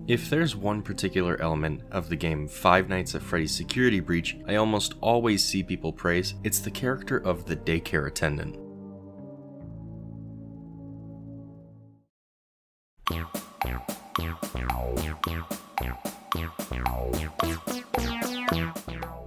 If there's one particular element of the game Five Nights at Freddy's Security Breach I almost always see people praise, it's the character of the Daycare Attendant.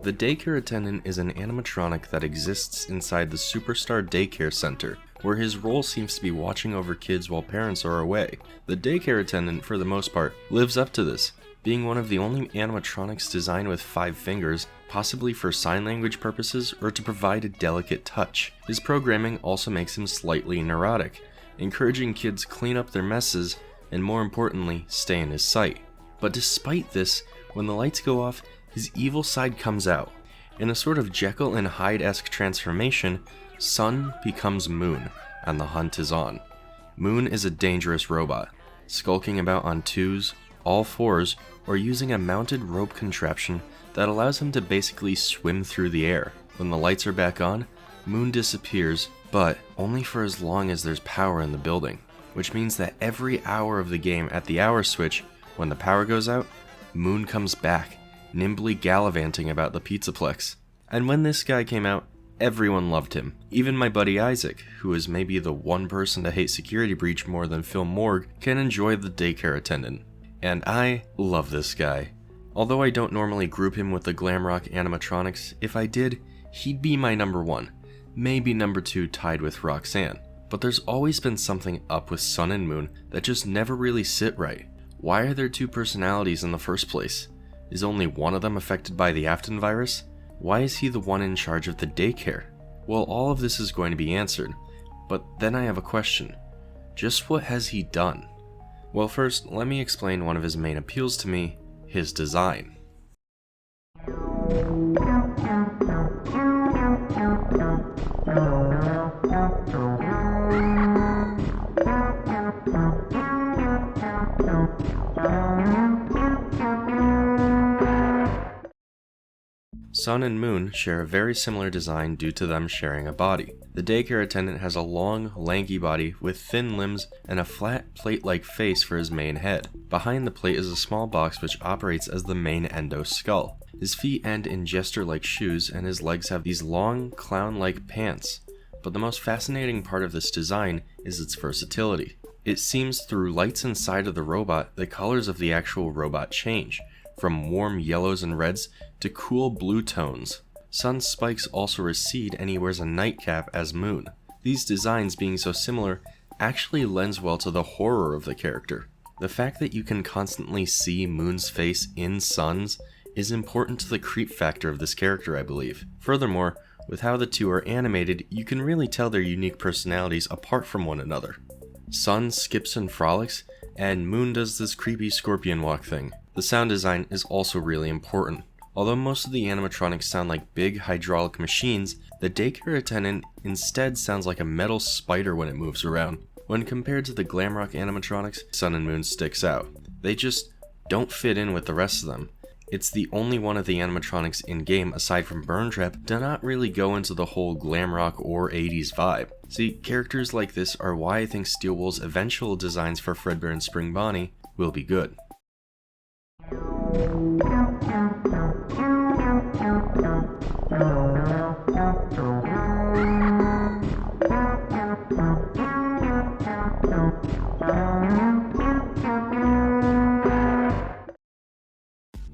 The Daycare Attendant is an animatronic that exists inside the Superstar Daycare Center, where his role seems to be watching over kids while parents are away. The Daycare Attendant, for the most part, lives up to this, being one of the only animatronics designed with 5 fingers, possibly for sign language purposes or to provide a delicate touch. His programming also makes him slightly neurotic, encouraging kids clean up their messes and, more importantly, stay in his sight. But despite this, when the lights go off, his evil side comes out. In a sort of Jekyll and Hyde-esque transformation, Sun becomes Moon, and the hunt is on. Moon is a dangerous robot, skulking about on 2s, all 4s, or using a mounted rope contraption that allows him to basically swim through the air. When the lights are back on, Moon disappears, but only for as long as there's power in the building, which means that every hour of the game at the hour switch, when the power goes out, Moon comes back, nimbly gallivanting about the Pizzaplex. And when this guy came out, everyone loved him. Even my buddy Isaac, who is maybe the one person to hate Security Breach more than Phil Morg, can enjoy the Daycare Attendant. And I love this guy. Although I don't normally group him with the glam rock animatronics, if I did, he'd be my number 1, maybe number 2 tied with Roxanne. But there's always been something up with Sun and Moon that just never really sit right. Why are there 2 personalities in the first place? Is only one of them affected by the Afton virus? Why is he the one in charge of the daycare? Well, all of this is going to be answered, but then I have a question. Just what has he done? Well, first, let me explain one of his main appeals to me, his design. Sun and Moon share a very similar design due to them sharing a body. The Daycare Attendant has a long, lanky body with thin limbs and a flat plate-like face for his main head. Behind the plate is a small box which operates as the main endo skull. His feet end in jester-like shoes and his legs have these long, clown-like pants. But the most fascinating part of this design is its versatility. It seems through lights inside of the robot, the colors of the actual robot change, from warm yellows and reds to cool blue tones. Sun's spikes also recede and he wears a nightcap as Moon. These designs being so similar actually lends well to the horror of the character. The fact that you can constantly see Moon's face in Sun's is important to the creep factor of this character, I believe. Furthermore, with how the 2 are animated, you can really tell their unique personalities apart from one another. Sun skips and frolics, and Moon does this creepy scorpion walk thing. The sound design is also really important. Although most of the animatronics sound like big hydraulic machines, the Daycare Attendant instead sounds like a metal spider when it moves around. When compared to the glamrock animatronics, Sun and Moon sticks out. They just don't fit in with the rest of them. It's the only one of the animatronics in-game, aside from Burn Trap, do not really go into the whole glamrock or 80s vibe. See, characters like this are why I think Steelwool's eventual designs for Fredbear and Spring Bonnie will be good.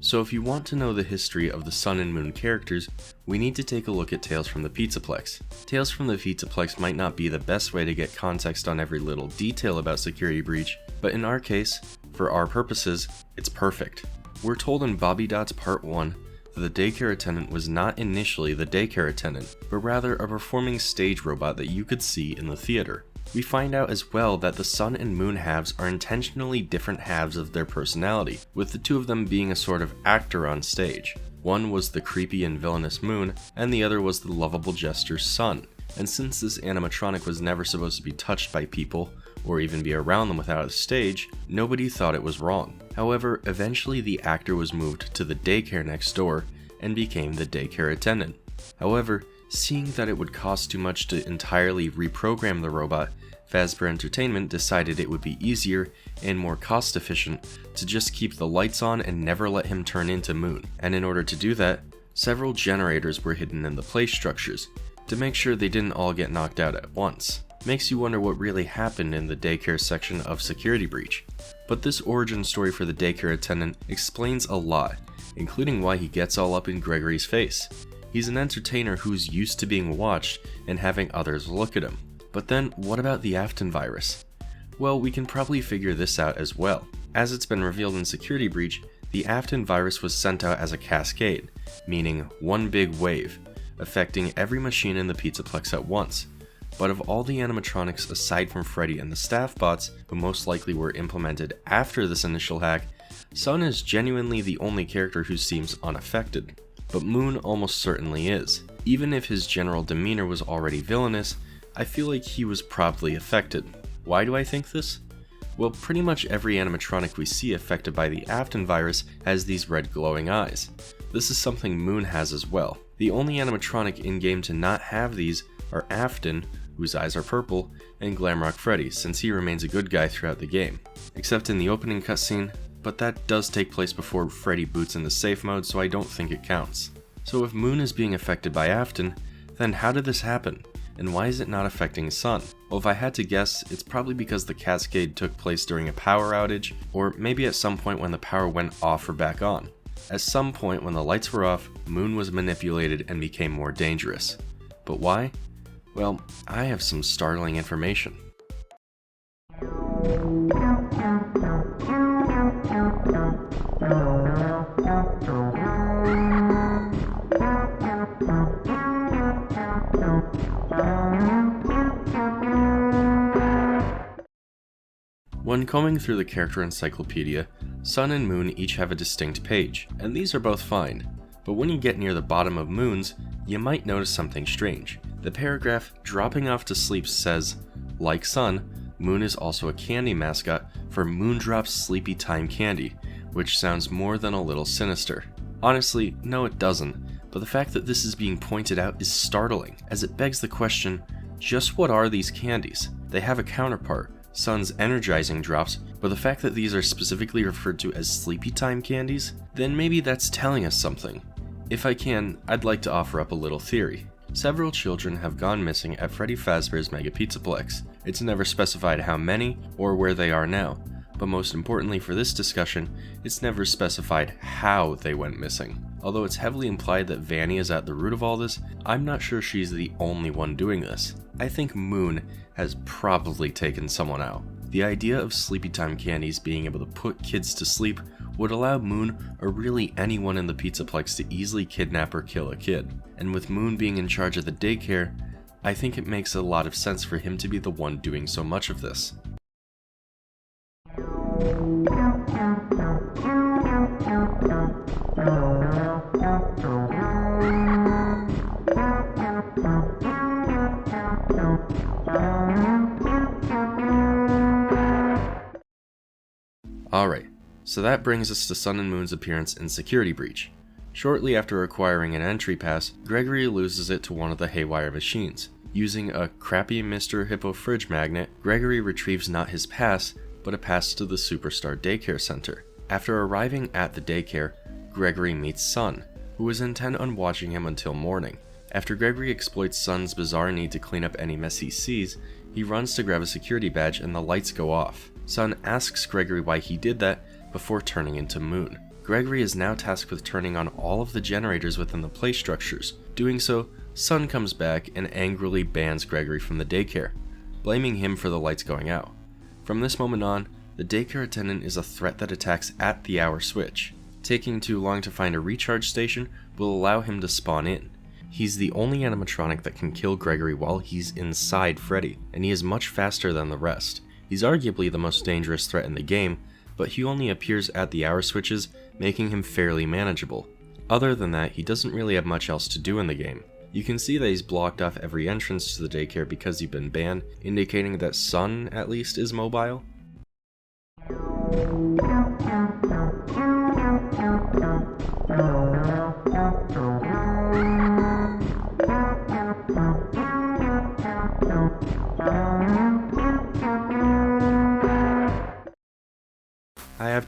So if you want to know the history of the Sun and Moon characters, we need to take a look at Tales from the Pizzaplex. Tales from the Pizzaplex might not be the best way to get context on every little detail about Security Breach, but in our case, for our purposes, it's perfect. We're told in Bobby Dot's Part 1 that the Daycare Attendant was not initially the Daycare Attendant, but rather a performing stage robot that you could see in the theater. We find out as well that the Sun and Moon halves are intentionally different halves of their personality, with the 2 of them being a sort of actor on stage. One was the creepy and villainous Moon, and the other was the lovable jester Sun. And since this animatronic was never supposed to be touched by people, or even be around them without a stage, nobody thought it was wrong. However, eventually the actor was moved to the daycare next door, and became the Daycare Attendant. However, seeing that it would cost too much to entirely reprogram the robot, Fazbear Entertainment decided it would be easier and more cost efficient to just keep the lights on and never let him turn into Moon. And in order to do that, several generators were hidden in the play structures to make sure they didn't all get knocked out at once. Makes you wonder what really happened in the daycare section of Security Breach. But this origin story for the daycare attendant explains a lot, including why he gets all up in Gregory's face. He's an entertainer who's used to being watched and having others look at him. But then, what about the Afton virus? Well, we can probably figure this out as well. As it's been revealed in Security Breach, the Afton virus was sent out as a cascade, meaning one big wave, affecting every machine in the Pizzaplex at once. But of all the animatronics aside from Freddy and the staff bots, who most likely were implemented after this initial hack, Sun is genuinely the only character who seems unaffected. But Moon almost certainly is. Even if his general demeanor was already villainous, I feel like he was probably affected. Why do I think this? Well, pretty much every animatronic we see affected by the Afton virus has these red glowing eyes. This is something Moon has as well. The only animatronic in-game to not have these are Afton, whose eyes are purple, and Glamrock Freddy, since he remains a good guy throughout the game. Except in the opening cutscene, but that does take place before Freddy boots into safe mode, so I don't think it counts. So if Moon is being affected by Afton, then how did this happen? And why is it not affecting Sun? Well, if I had to guess, it's probably because the cascade took place during a power outage, or maybe at some point when the power went off or back on. At some point when the lights were off, Moon was manipulated and became more dangerous. But why? Well, I have some startling information. When combing through the character encyclopedia, Sun and Moon each have a distinct page, and these are both fine. But when you get near the bottom of Moon's, you might notice something strange. The paragraph dropping off to sleep says, like Sun, Moon is also a candy mascot for Moondrop's Sleepy Time Candy, which sounds more than a little sinister. Honestly, no it doesn't, but the fact that this is being pointed out is startling, as it begs the question, just what are these candies? They have a counterpart, Sun's energizing drops, but the fact that these are specifically referred to as Sleepy Time candies, then maybe that's telling us something. If I can, I'd like to offer up a little theory. Several children have gone missing at Freddy Fazbear's Mega Pizzaplex. It's never specified how many or where they are now, but most importantly for this discussion, it's never specified how they went missing. Although it's heavily implied that Vanny is at the root of all this, I'm not sure she's the only one doing this. I think Moon has probably taken someone out. The idea of Sleepy Time candies being able to put kids to sleep would allow Moon, or really anyone in the Pizzaplex, to easily kidnap or kill a kid. And with Moon being in charge of the daycare, I think it makes a lot of sense for him to be the one doing so much of this. Alright, so that brings us to Sun and Moon's appearance in Security Breach. Shortly after acquiring an entry pass, Gregory loses it to one of the haywire machines. Using a crappy Mr. Hippo fridge magnet, Gregory retrieves not his pass, but a pass to the Superstar Daycare Center. After arriving at the daycare, Gregory meets Sun, who is intent on watching him until morning. After Gregory exploits Sun's bizarre need to clean up any mess he sees, he runs to grab a security badge and the lights go off. Sun asks Gregory why he did that before turning into Moon. Gregory is now tasked with turning on all of the generators within the play structures. Doing so, Sun comes back and angrily bans Gregory from the daycare, blaming him for the lights going out. From this moment on, the daycare attendant is a threat that attacks at the hour switch. Taking too long to find a recharge station will allow him to spawn in. He's the only animatronic that can kill Gregory while he's inside Freddy, and he is much faster than the rest. He's arguably the most dangerous threat in the game, but he only appears at the hour switches, making him fairly manageable. Other than that, he doesn't really have much else to do in the game. You can see that he's blocked off every entrance to the daycare because he's been banned, indicating that Sun, at least, is mobile.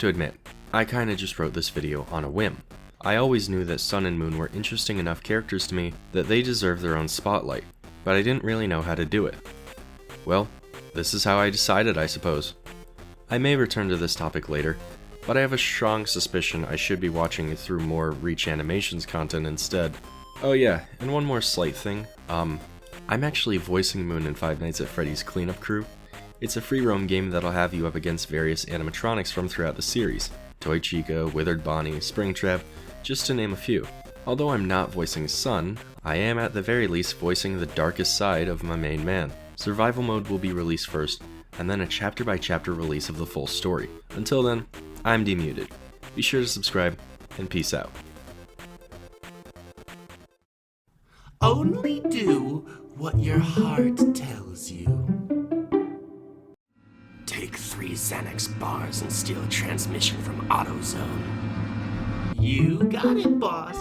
to admit, I kinda just wrote this video on a whim. I always knew that Sun and Moon were interesting enough characters to me that they deserve their own spotlight, but I didn't really know how to do it. Well, this is how I decided, I suppose. I may return to this topic later, but I have a strong suspicion I should be watching it through more Reach Animations content instead. Oh yeah, and one more slight thing, I'm actually voicing Moon in Five Nights at Freddy's Cleanup Crew. It's a free roam game that'll have you up against various animatronics from throughout the series. Toy Chica, Withered Bonnie, Springtrap, just to name a few. Although I'm not voicing Sun, I am at the very least voicing the darkest side of my main man. Survival mode will be released first, and then a chapter by chapter release of the full story. Until then, I'm DMuted. Be sure to subscribe, and peace out. Only do what your heart tells you. Take 3 Xanax bars and steal a transmission from AutoZone. You got it, boss.